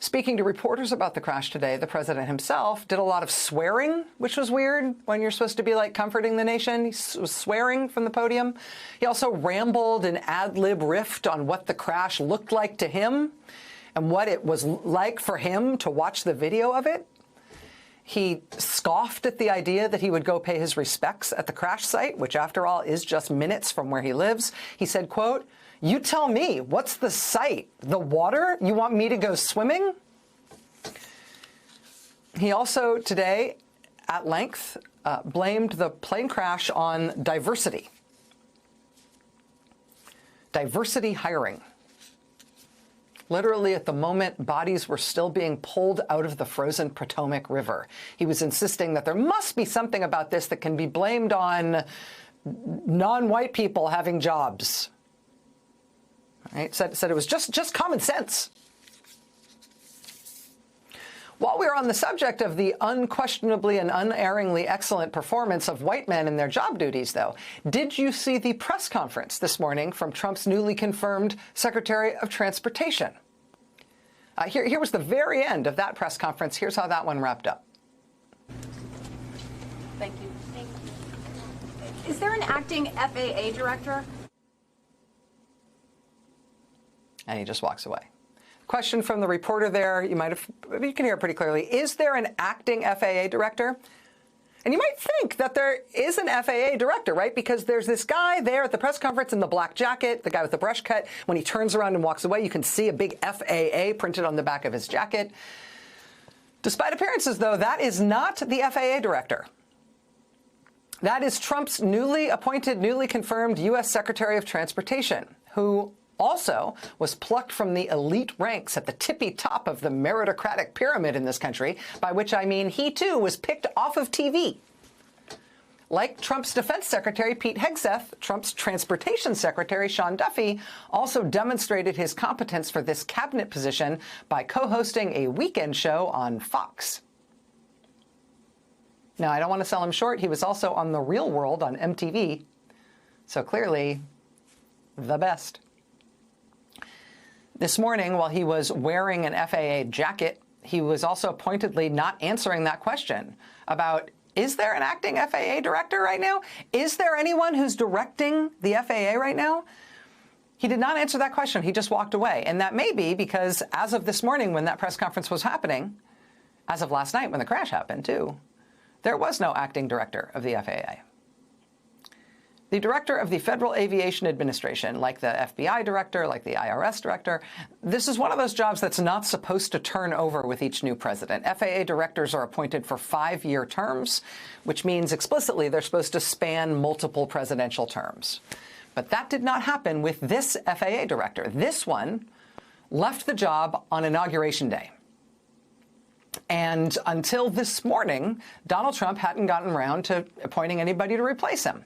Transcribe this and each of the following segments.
Speaking to reporters about the crash today, the president himself did a lot of swearing, which was weird when you're supposed to be like comforting the nation. He was swearing from the podium. He also rambled and ad-lib riffed on what the crash looked like to him and what it was like for him to watch the video of it. He scoffed at the idea that he would go pay his respects at the crash site, which after all is just minutes from where he lives. He said, quote, "You tell me, what's the site? The water? You want me to go swimming?" He also today, at length, blamed the plane crash on diversity. Diversity hiring. Literally, at the moment, bodies were still being pulled out of the frozen Potomac River. He was insisting that there must be something about this that can be blamed on non-white people having jobs. Right? Said it was just common sense. While we're on the subject of the unquestionably and unerringly excellent performance of white men in their job duties, though, did you see the press conference this morning from Trump's newly confirmed Secretary of Transportation? Here was the very end of that press conference. Here's how that one wrapped up. Thank you. Thank you. Is there an acting FAA director? And he just walks away. Question from the reporter there, you can hear it pretty clearly. Is there an acting FAA director? And you might think that there is an FAA director, right? Because there's this guy there at the press conference in the black jacket, the guy with the brush cut. When he turns around and walks away, you can see a big FAA printed on the back of his jacket. Despite appearances, though, that is not the FAA director. That is Trump's newly appointed, newly confirmed U.S. Secretary of Transportation, who also was plucked from the elite ranks at the tippy top of the meritocratic pyramid in this country, by which I mean he, too, was picked off of TV. Like Trump's defense secretary, Pete Hegseth, Trump's transportation secretary, Sean Duffy, also demonstrated his competence for this cabinet position by co-hosting a weekend show on Fox. Now, I don't want to sell him short. He was also on The Real World on MTV. So clearly, the best. This morning, while he was wearing an FAA jacket, he was also pointedly not answering that question about, is there an acting FAA director right now? Is there anyone who's directing the FAA right now? He did not answer that question. He just walked away. And that may be because as of this morning when that press conference was happening, as of last night when the crash happened too, there was no acting director of the FAA. The director of the Federal Aviation Administration, like the FBI director, like the IRS director, this is one of those jobs that's not supposed to turn over with each new president. FAA directors are appointed for 5-year terms, which means explicitly they're supposed to span multiple presidential terms. But that did not happen with this FAA director. This one left the job on Inauguration Day. And until this morning, Donald Trump hadn't gotten around to appointing anybody to replace him.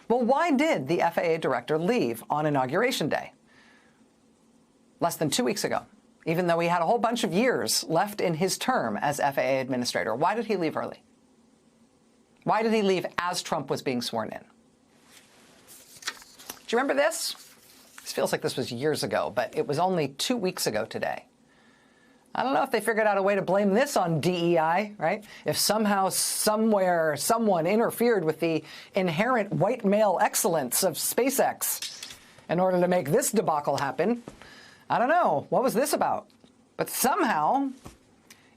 Well, why did the FAA director leave on Inauguration Day? Less than 2 weeks ago, even though he had a whole bunch of years left in his term as FAA administrator. Why did he leave early? Why did he leave as Trump was being sworn in? Do you remember this? This feels like this was years ago, but it was only 2 weeks ago today. I don't know if they figured out a way to blame this on DEI, right? If somehow, somewhere, someone interfered with the inherent white male excellence of SpaceX in order to make this debacle happen. I don't know. What was this about? But somehow,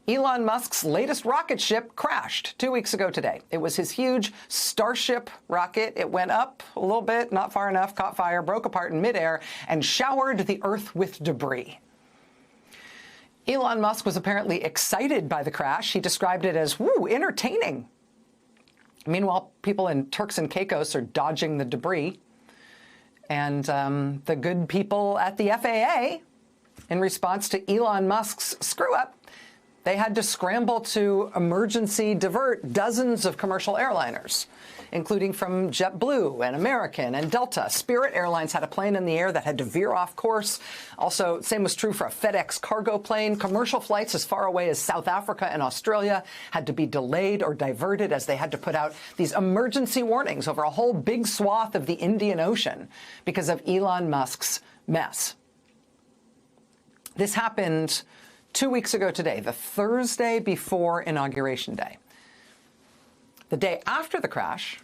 Elon Musk's latest rocket ship crashed 2 weeks ago today. It was his huge Starship rocket. It went up a little bit, not far enough, caught fire, broke apart in midair, and showered the Earth with debris. Elon Musk was apparently excited by the crash. He described it as, woo, entertaining. Meanwhile, people in Turks and Caicos are dodging the debris. And the good people at the FAA, in response to Elon Musk's screw-up, they had to scramble to emergency divert dozens of commercial airliners, including from JetBlue and American and Delta. Spirit Airlines had a plane in the air that had to veer off course. Also, same was true for a FedEx cargo plane. Commercial flights as far away as South Africa and Australia had to be delayed or diverted as they had to put out these emergency warnings over a whole big swath of the Indian Ocean because of Elon Musk's mess. This happened 2 weeks ago today, the Thursday before Inauguration Day. The day after the crash,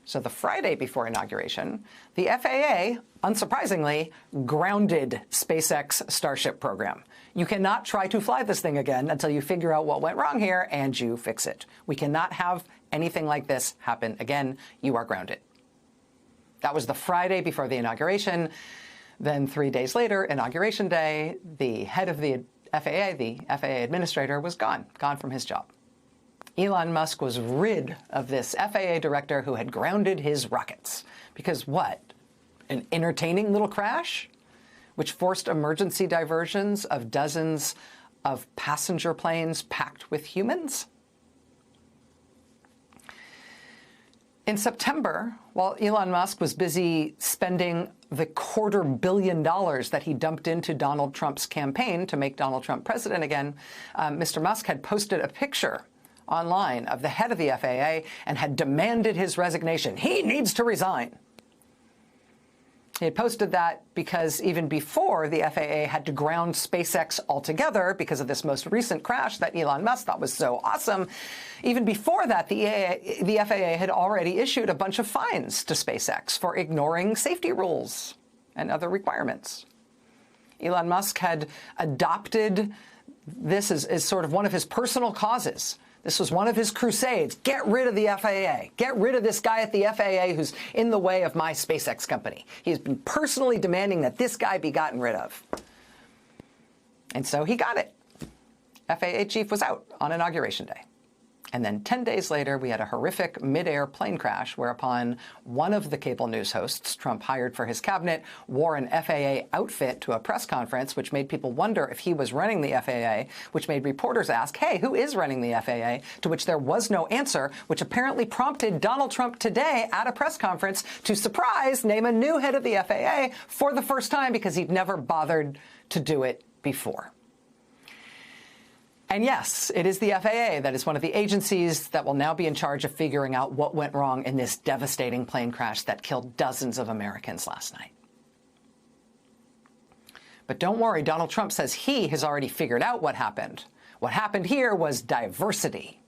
so the Friday before inauguration, the FAA, unsurprisingly, grounded SpaceX Starship program. You cannot try to fly this thing again until you figure out what went wrong here and you fix it. We cannot have anything like this happen again. You are grounded. That was the Friday before the inauguration. Then 3 days later, Inauguration Day, the head of the FAA administrator, was gone from his job. Elon Musk was rid of this FAA director who had grounded his rockets. Because what? An entertaining little crash? Which forced emergency diversions of dozens of passenger planes packed with humans? In September, while Elon Musk was busy spending the $250 million that he dumped into Donald Trump's campaign to make Donald Trump president again, Mr. Musk had posted a picture online of the head of the FAA and had demanded his resignation. He needs to resign. He had posted that because even before the FAA had to ground SpaceX altogether because of this most recent crash that Elon Musk thought was so awesome, even before that, the FAA had already issued a bunch of fines to SpaceX for ignoring safety rules and other requirements. Elon Musk had adopted this as sort of one of his personal causes. This was one of his crusades. Get rid of the FAA. Get rid of this guy at the FAA who's in the way of my SpaceX company. He's been personally demanding that this guy be gotten rid of. And so he got it. FAA chief was out on Inauguration Day. And then 10 days later, we had a horrific mid-air plane crash whereupon one of the cable news hosts Trump hired for his cabinet wore an FAA outfit to a press conference, which made people wonder if he was running the FAA, which made reporters ask, hey, who is running the FAA? To which there was no answer, which apparently prompted Donald Trump today at a press conference to, surprise, name a new head of the FAA for the first time because he'd never bothered to do it before. And yes, it is the FAA that is one of the agencies that will now be in charge of figuring out what went wrong in this devastating plane crash that killed dozens of Americans last night. But don't worry, Donald Trump says he has already figured out what happened. What happened here was diversity.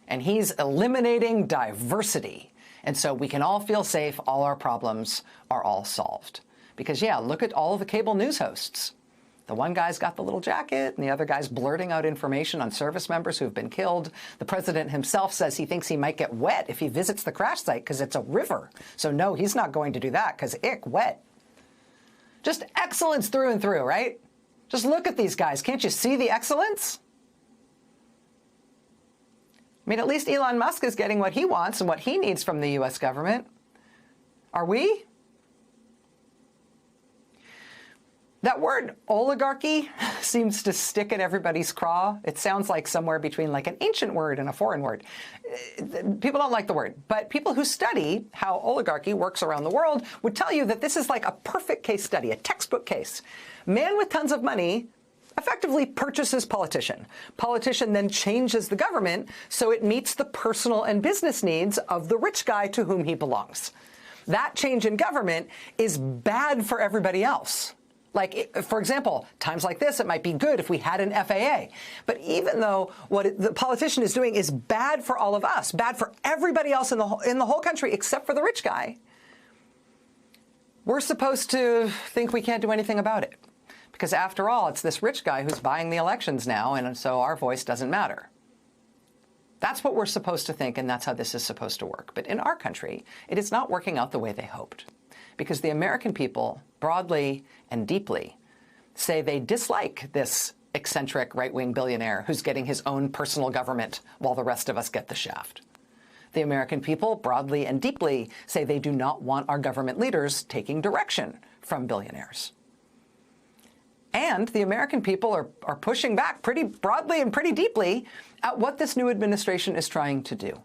And he's eliminating diversity. And so we can all feel safe, all our problems are all solved. Because, yeah, look at all the cable news hosts. The one guy's got the little jacket, and the other guy's blurting out information on service members who've been killed. The president himself says he thinks he might get wet if he visits the crash site because it's a river. So no, he's not going to do that because wet. Just excellence through and through, right? Just look at these guys. Can't you see the excellence? I mean, at least Elon Musk is getting what he wants and what he needs from the U.S. government. Are we? That word oligarchy seems to stick in everybody's craw. It sounds like somewhere between like an ancient word and a foreign word. People don't like the word, but people who study how oligarchy works around the world would tell you that this is like a perfect case study, a textbook case. Man with tons of money effectively purchases politician. Politician then changes the government so it meets the personal and business needs of the rich guy to whom he belongs. That change in government is bad for everybody else. Like, for example, times like this, it might be good if we had an FAA. But even though what the politician is doing is bad for all of us, bad for everybody else in the whole country except for the rich guy, we're supposed to think we can't do anything about it. Because after all, it's this rich guy who's buying the elections now, and so our voice doesn't matter. That's what we're supposed to think, and that's how this is supposed to work. But in our country, it is not working out the way they hoped. Because the American people, broadly and deeply, say they dislike this eccentric right-wing billionaire who's getting his own personal government while the rest of us get the shaft. The American people, broadly and deeply, say they do not want our government leaders taking direction from billionaires. And the American people are pushing back pretty broadly and pretty deeply at what this new administration is trying to do.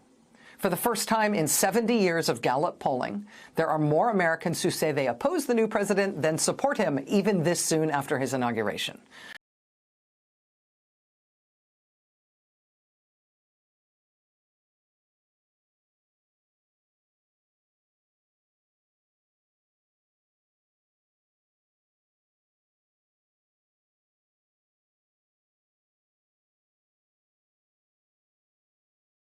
For the first time in 70 years of Gallup polling, there are more Americans who say they oppose the new president than support him even this soon after his inauguration.